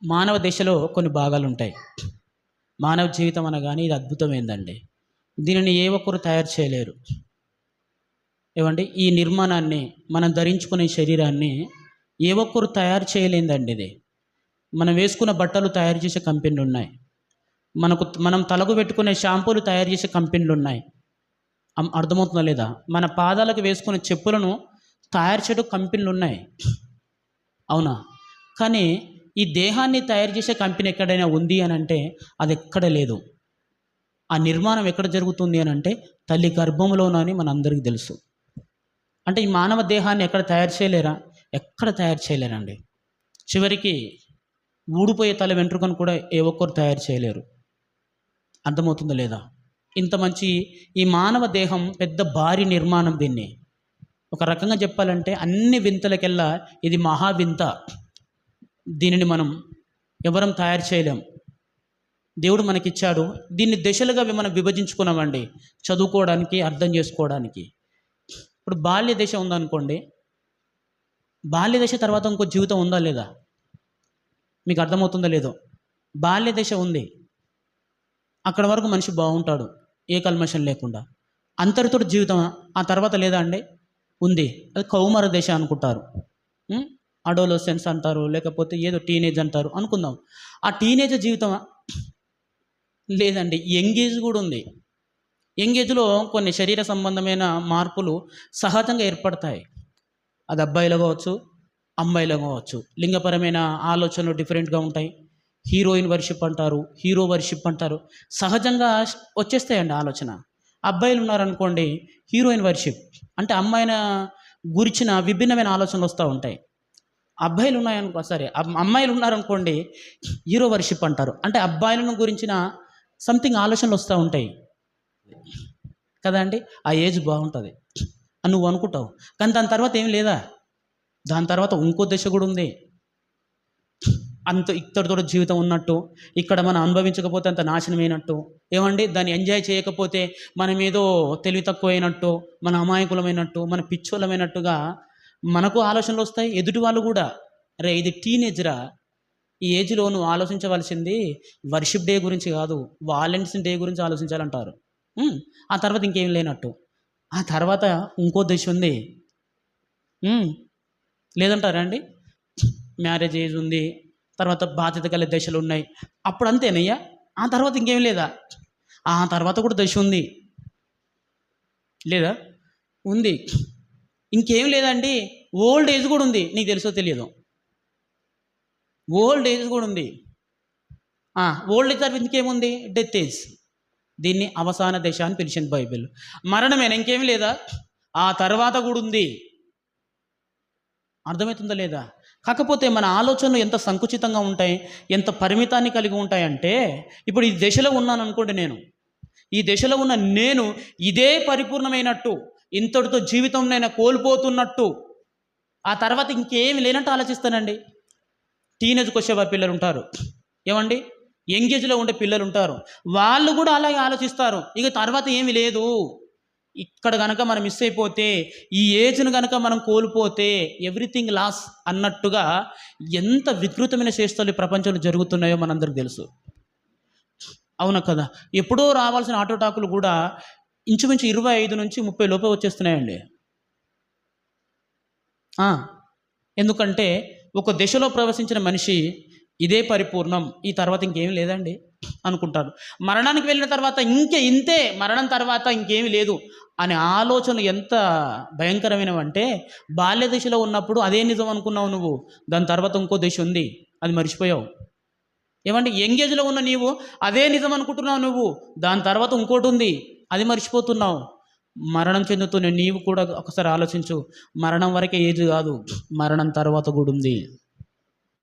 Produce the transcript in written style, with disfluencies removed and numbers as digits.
మానవ దశలో కొన్ని భాగాలు ఉంటాయి. మానవ జీవితం అనగానే ఇది అద్భుతమైందండి. దీనిని ఏ ఒక్కరు తయారు చేయలేరు. ఏవండి, ఈ నిర్మాణాన్ని మనం ధరించుకునే శరీరాన్ని ఏ ఒక్కరు తయారు చేయలేదండి. ఇది మనం వేసుకున్న బట్టలు తయారు చేసే కంపెనీలు ఉన్నాయి. మనం తలకు పెట్టుకునే షాంపూలు తయారు చేసే కంపెనీలు ఉన్నాయి. అర్థమవుతుందా లేదా? మన పాదాలకు వేసుకునే చెప్పులను తయారు చేయడం కంపెనీలు ఉన్నాయి, అవునా? కానీ ఈ దేహాన్ని తయారు చేసే కంపెనీ ఎక్కడైనా ఉంది అని అంటే అది ఎక్కడ లేదు. ఆ నిర్మాణం ఎక్కడ జరుగుతుంది అని అంటే తల్లి గర్భంలోనని మనందరికీ తెలుసు. అంటే ఈ మానవ దేహాన్ని ఎక్కడ తయారు చేయలేరా? ఎక్కడ తయారు చేయలేరండి. చివరికి ఊడిపోయే తల వెంట్రుకను కూడా ఏ ఒక్కరు తయారు చేయలేరు. అర్థమవుతుందా లేదా? ఇంత మంచి ఈ మానవ దేహం పెద్ద భారీ నిర్మాణం. దీన్ని ఒక రకంగా చెప్పాలంటే అన్ని వింతలకెల్లా ఇది మహావింత. దీనిని మనం ఎవరం తయారు చేయలేం. దేవుడు మనకిచ్చాడు. దీన్ని దశలుగా మనం విభజించుకున్నామండి, చదువుకోవడానికి, అర్థం చేసుకోవడానికి. ఇప్పుడు బాల్య దశ ఉందనుకోండి. బాల్య దశ తర్వాత ఇంకో జీవితం ఉందా లేదా? మీకు అర్థమవుతుందో లేదో? బాల్య దశ ఉంది, అక్కడ వరకు మనిషి బాగుంటాడు, ఏ కల్మషం లేకుండా. అంతటితో జీవితం ఆ తర్వాత లేదా అండి? ఉంది. అది కౌమార దశ అనుకుంటారు, అడోలసెన్స్ అంటారు, లేకపోతే ఏదో టీనేజ్ అంటారు అనుకుందాం. ఆ టీనేజ్ జీవితం లేదండి. యంగేజ్ కూడా ఉంది. యంగేజ్లో కొన్ని శరీర సంబంధమైన మార్పులు సహజంగా ఏర్పడతాయి. అది అబ్బాయిలో కావచ్చు, అమ్మాయిలో కావచ్చు. లింగపరమైన ఆలోచనలు డిఫరెంట్గా ఉంటాయి. హీరోయిన్ వర్షిప్ అంటారు, హీరో వర్షిప్ అంటారు. సహజంగా వచ్చేస్తాయండి ఆలోచన. అబ్బాయిలు ఉన్నారనుకోండి, హీరోయిన్ వర్షిప్ అంటే అమ్మాయిని గురించిన విభిన్నమైన ఆలోచనలు వస్తూ ఉంటాయి. అబ్బాయిలు ఉన్నాయనుకో, సరే అమ్మాయిలు ఉన్నారనుకోండి, హీరో వర్షిప్ అంటారు. అంటే అబ్బాయిలను గురించిన సంథింగ్ ఆలోచనలు వస్తూ ఉంటాయి కదా అండి. ఆ ఏజ్ బాగుంటుంది అని నువ్వు అనుకుంటావు, కానీ దాని తర్వాత ఏం లేదా? దాని తర్వాత ఇంకో దశ కూడా ఉంది. అంత ఇక్కడితో జీవితం ఉన్నట్టు, ఇక్కడ మనం అనుభవించకపోతే అంత నాశనమైనట్టు. ఏమండి, దాన్ని ఎంజాయ్ చేయకపోతే మనం ఏదో తెలివి తక్కువైనట్టు, మన అమాయకులమైనట్టు, మన పిచ్చోళ్ళమైనట్టుగా మనకు ఆలోచనలు వస్తాయి. ఎదుటి వాళ్ళు కూడా, రే ఇది టీనేజ్రా, ఈ ఏజ్లో నువ్వు ఆలోచించవలసింది వర్షిప్ డే గురించి కాదు, వాలెంటైన్స్ డే గురించి ఆలోచించాలంటారు. ఆ తర్వాత ఇంకేం లేనట్టు. ఆ తర్వాత ఇంకో దశ ఉంది, లేదంటారా అండి? మ్యారేజ్ ఏజ్ ఉంది, తర్వాత బాధ్యత గల దశలు ఉన్నాయి. అప్పుడు అంతేనయ్యా? ఆ తర్వాత ఇంకేం లేదా? ఆ తర్వాత కూడా దశ ఉంది లేదా? ఉంది. ఇంకేం లేదండి, ఓల్డ్ ఏజ్ కూడా ఉంది. నీకు తెలుసో తెలియదు, ఓల్డ్ ఏజ్ కూడా ఉంది. ఓల్డ్ ఏజ్ తర్వాత ఇంకేముంది? Death age. దీన్ని అవసాన దశ అని పిలిచింది బైబిల్. మరణమేనా? ఇంకేం లేదా? ఆ తర్వాత కూడా ఉంది. అర్థమవుతుందా లేదా? కాకపోతే మన ఆలోచనలు ఎంత సంకుచితంగా ఉంటాయి, ఎంత పరిమితాన్ని కలిగి ఉంటాయంటే, ఇప్పుడు ఈ దశలో ఉన్నాను అనుకోండి, ఈ దశలో ఉన్న నేను ఇదే పరిపూర్ణమైనట్టు, ఇంతటితో జీవితం నేను కోల్పోతున్నట్టు, ఆ తర్వాత ఇంకేమి లేనట్టు ఆలోచిస్తానండి. టీనేజ్కి వచ్చే పిల్లలు ఉంటారు, ఏమండి, యంగేజ్లో ఉండే పిల్లలు ఉంటారు, వాళ్ళు కూడా అలాగే ఆలోచిస్తారు. ఇక తర్వాత ఏమి లేదు, ఇక్కడ కనుక మనం మిస్ అయిపోతే, ఈ ఏజ్ను కనుక మనం కోల్పోతే ఎవ్రీథింగ్ లాస్ అన్నట్టుగా ఎంత వికృతమైన చేష్టలు ప్రపంచంలో జరుగుతున్నాయో మనందరికి తెలుసు, అవునా కదా? ఎప్పుడో రావాల్సిన ఆటోటాకులు కూడా ఇంచుమించు 25 నుంచి 30 లోపే వచ్చేస్తున్నాయండి. ఎందుకంటే ఒక దశలో ప్రవేశించిన మనిషి ఇదే పరిపూర్ణం, ఈ తర్వాత ఇంకేం లేదండి అనుకుంటారు. మరణానికి వెళ్ళిన తర్వాత ఇంతే, మరణం తర్వాత ఇంకేమీ లేదు అనే ఆలోచనలు ఎంత భయంకరమైనవంటే, బాల్య దశలో ఉన్నప్పుడు అదే నిజం అనుకున్నావు నువ్వు, దాని తర్వాత ఇంకో దశ ఉంది, అది మర్చిపోయావు. ఏమంటే యంగేజ్లో ఉన్న నీవు అదే నిజం అనుకుంటున్నావు నువ్వు, దాని తర్వాత ఇంకోటి ఉంది, అది మర్చిపోతున్నావు. మరణం చెందుతున్న నీవు కూడా ఒకసారి ఆలోచించు, మరణం వరకే ఏజ్ కాదు, మరణం తర్వాత కూడా ఉంది.